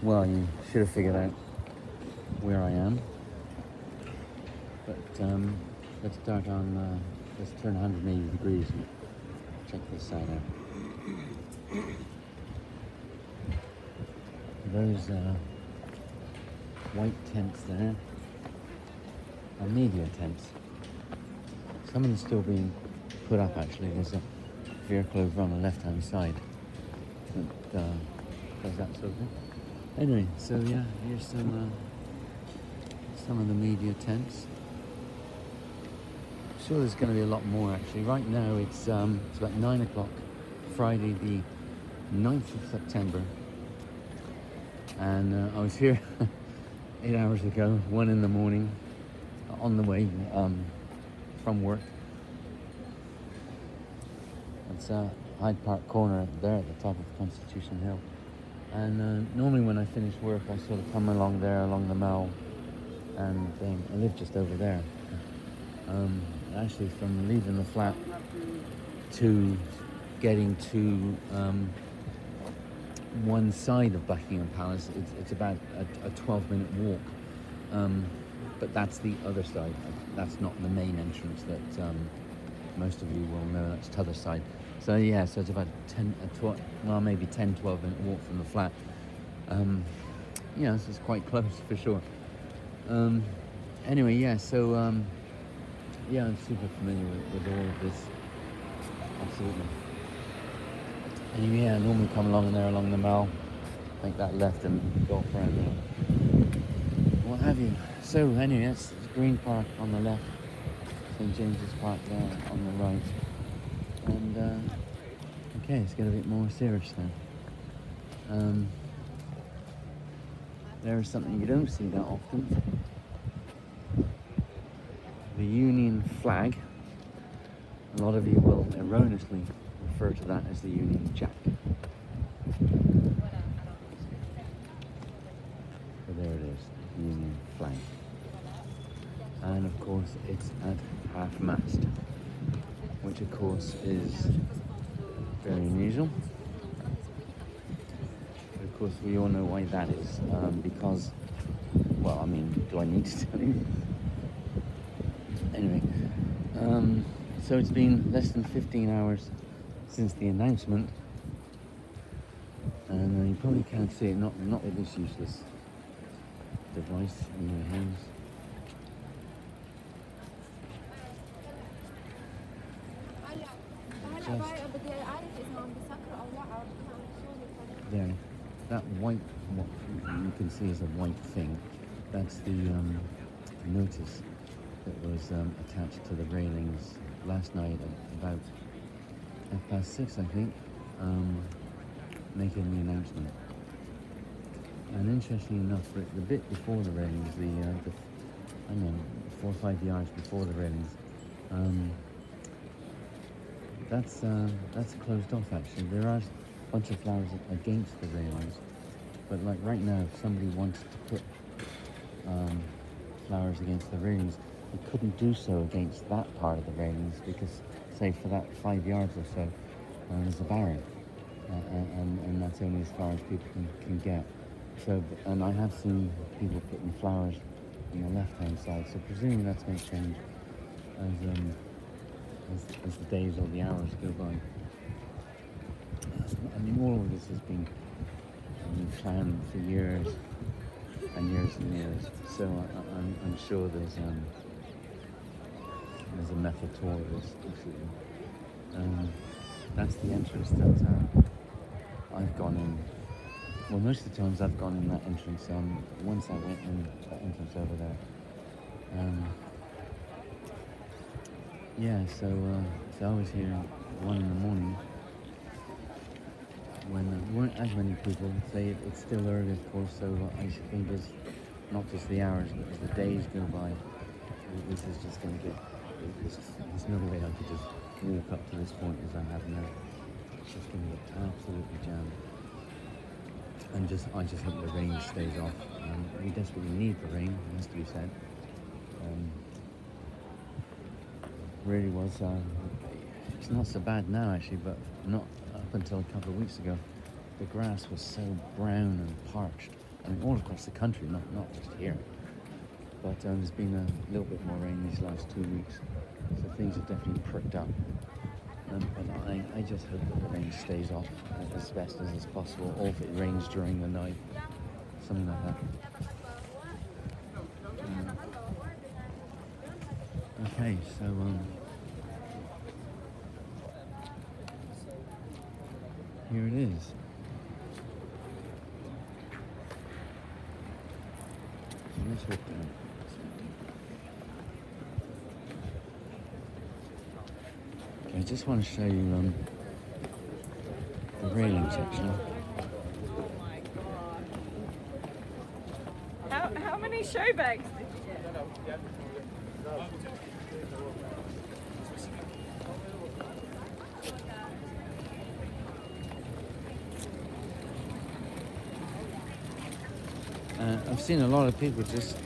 Well, you should have figured out where I am. But let's start on, let's turn 180 degrees and check this side out. Those white tents there are media tents. Some of them still being put up actually. There's a vehicle over on the left hand side that does that sort of thing. Anyway, so yeah, here's some of the media tents. I'm sure there's going to be a lot more actually. Right now it's about 9 o'clock, Friday the 9th of September. And I was here 8 hours ago, 1 in the morning, on the way from work. It's Hyde Park Corner there at the top of Constitution Hill. And normally when I finish work, I sort of come along there, along the Mall, and I live just over there. Actually, from leaving the flat to getting to one side of Buckingham Palace, it's about a 12-minute walk. But that's the other side. That's not the main entrance that most of you will know. That's the other side. So yeah, so it's about 12 minute walk from the flat. Yeah, this is quite close for sure. Anyway, yeah, so yeah, I'm super familiar with all of this. Absolutely. Anyway, yeah, I normally come along there, along the Mall, make that left and go off around there. What have you. So anyway, that's Green Park on the left, St James's Park there on the right. And okay, let's get a bit more serious now. There is something you don't see that often. The Union flag. A lot of you will erroneously refer to that as the Union Jack. So there it is, the Union flag. And of course it's at half-mast, which of course is very unusual. But of course we all know why that is, because, well, I mean, do I need to tell you? Anyway, so it's been less than 15 hours since the announcement, and you probably can't see it, not with this useless device in your hands. There, that white, what you can see is a white thing. That's the notice that was attached to the railings last night at about 6:30, I think, making the announcement. And interestingly enough, the bit before the railings, I don't know, 4 or 5 yards before the railings, that's closed off actually. There are a bunch of flowers against the railings, but like right now, if somebody wanted to put flowers against the railings, they couldn't do so against that part of the railings because, say, for that 5 yards or so, there's a barrier, and that's only as far as people can get. So, and I have seen people putting flowers on the left-hand side, so presumably that's going to change as the days or the hours go by. I mean, all of this has been planned for years and years and years, so I'm sure there's a method to all of this, absolutely. That's the entrance that I've gone in. Well, most of the times I've gone in that entrance. Once I went in that entrance over there. Yeah, so I was here 1 in the morning when there weren't as many people. Say it's still early, of course, so I think it's not just the hours, but as the days go by, this is just going to get. There's no way I could just walk up to this point as I have now. It's just going to get absolutely jammed. And I just hope the rain stays off. We desperately need the rain, it has to be said. Really was. It's not so bad now actually, but not up until a couple of weeks ago. The grass was so brown and parched I mean, all across the country, not just here. But there's been a little bit more rain these last 2 weeks, so things have definitely perked up. But I just hope that the rain stays off as best as possible, or if it rains during the night, something like that. Okay, so here it is. So let's look down. Okay, I just want to show you the railings actually. How many show bags did you get? I've seen a lot of people just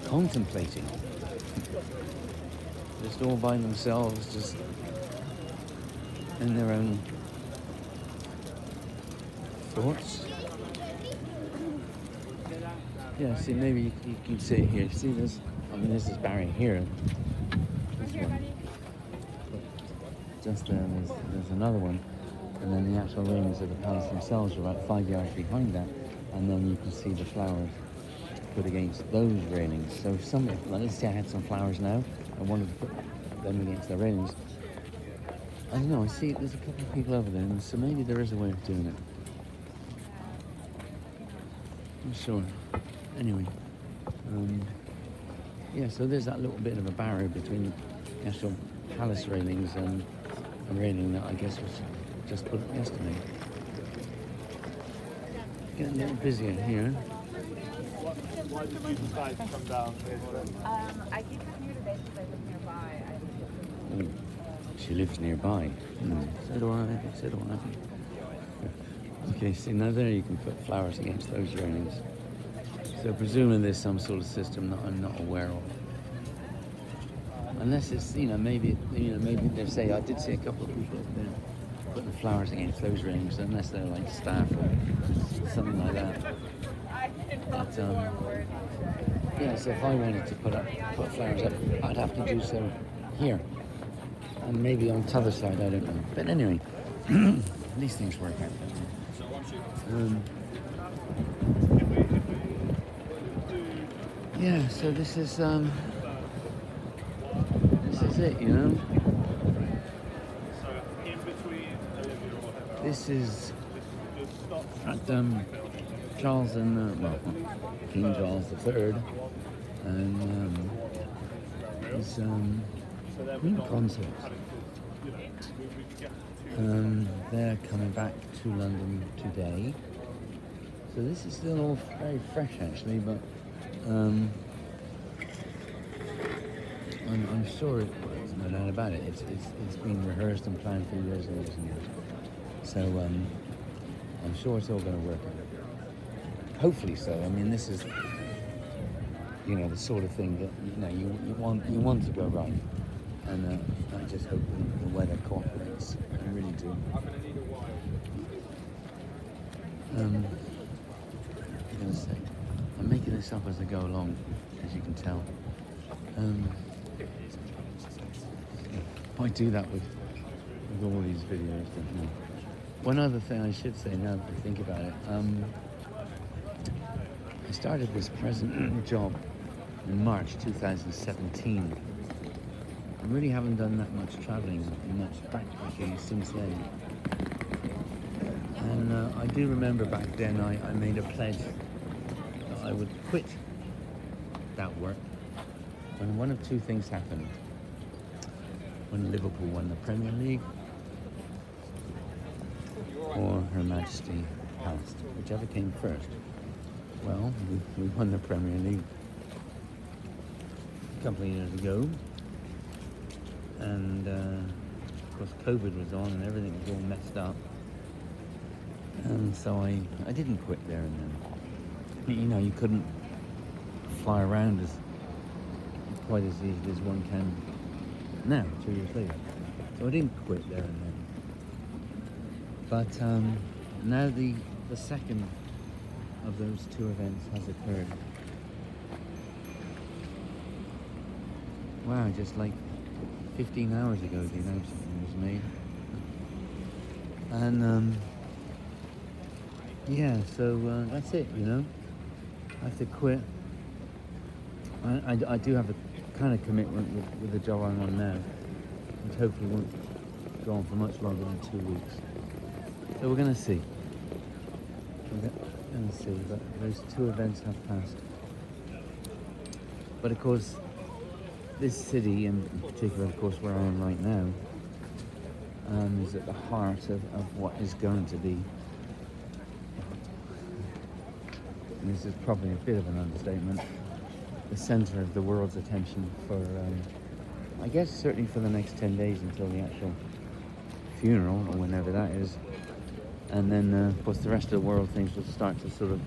contemplating, just all by themselves, just in their own thoughts. Yeah, see, maybe you can see it here. See this? I mean, this is Barry here. This one. Just there, there's another one. And then the actual railings of the palace themselves are about 5 yards behind that. And then you can see the flowers put against those railings. So if somebody, let's say I had some flowers now, I wanted to put them against the railings. I don't know, I see there's a couple of people over there, and so maybe there is a way of doing it. I'm sure. Anyway, yeah, so there's that little bit of a barrier between the actual palace railings and a railing that I guess was just put up yesterday. Getting a little busier here. Why did you decide to come down here today? I came down here today because I live nearby. She lives nearby. So do I. So do I. Okay, see now there you can put flowers against those railings. So presumably there's some sort of system that I'm not aware of. Unless it's, maybe they say, I did see a couple of people up there putting the flowers against those railings, unless they're like staff or something like that. But, yeah, so if I wanted to put flowers up, I'd have to do so here. And maybe on the other side, I don't know. But anyway, these things work out. Yeah, so this is it, This is at Charles and King Charles III and his Queen consorts. They're coming back to London today. So this is still all very fresh actually, but I'm sure there's no doubt about it. It's been rehearsed and planned for years and years and years. So I'm sure it's all going to work out. Hopefully so. I mean, this is the sort of thing that you want to go right, and I just hope the weather cooperates. I really do. I'm going to say, I'm making this up as I go along, as you can tell. I do that with all these videos, don't you? One other thing I should say now that I think about it, I started this present job in March 2017. I really haven't done that much travelling, much backpacking since then. And I do remember back then I made a pledge that I would quit that work when one of two things happened. When Liverpool won the Premier League, or Her Majesty passed, whichever came first. Well, we won the Premier League a couple of years ago, and of course COVID was on and everything was all messed up, and so I didn't quit there and then. You couldn't fly around quite as easily as one can now, 2 years later. So I didn't quit there and then. But now the second of those two events has occurred. Wow, just like 15 hours ago the announcement was made. And yeah, so that's it, you know. I have to quit. I do have a kind of commitment with the job I'm on now, which hopefully won't go on for much longer than 2 weeks. So we're going to see. We're going to see, but those two events have passed. But of course, this city, in particular, of course, where I am right now, is at the heart of what is going to be, and this is probably a bit of an understatement, the centre of the world's attention for, I guess, certainly for the next 10 days until the actual funeral, or whenever that is. And then, of course, the rest of the world, things will start to sort of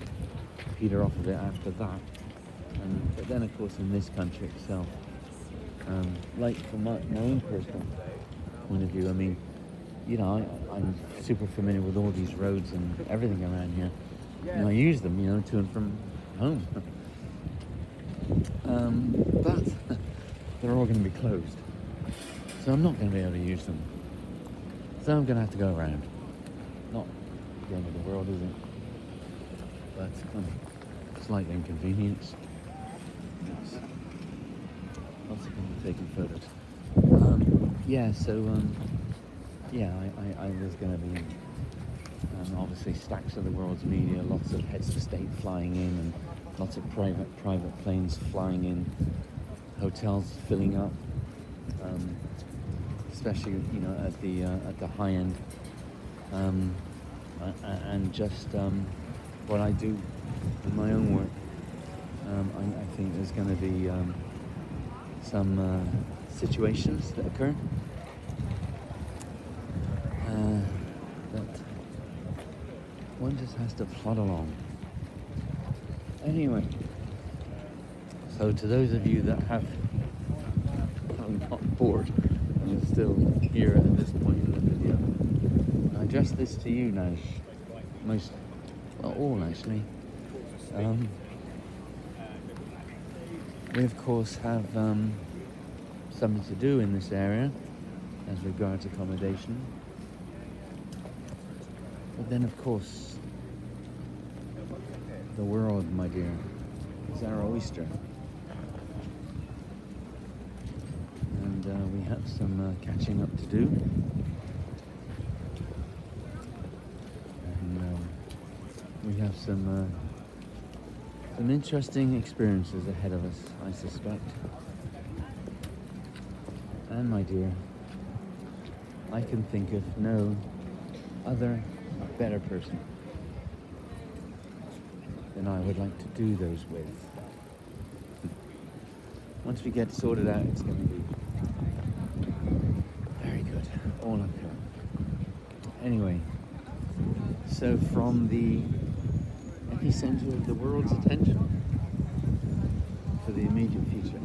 peter off a bit after that. But then, of course, in this country itself, like from my own personal point of view, I mean, you know, I'm super familiar with all these roads and everything around here. And I use them, you know, to and from home. But they're all going to be closed. So I'm not going to be able to use them. So I'm going to have to go around. Not the end of the world, is it? But slight inconvenience. Yes. Lots of people taking photos. Yeah, so yeah, I was going to be obviously stacks of the world's media, lots of heads of state flying in, and lots of private planes flying in, hotels filling up, especially, you know, at the high end, and just what I do in my own work. I think there's going to be some situations that occur that one just has to plod along. Anyway, so to those of you that have got bored and are still here at this point in the video, I address this to you now, all actually. We of course have something to do in this area as regards accommodation. But then of course, the world, my dear, is our oyster. And we have some catching up to do. And we have some interesting experiences ahead of us, I suspect. And my dear, I can think of no other better person than I would like to do those with. Once we get sorted out, it's going to be very good, all uphill. Anyway, so from the epicenter of the world's attention for the immediate future,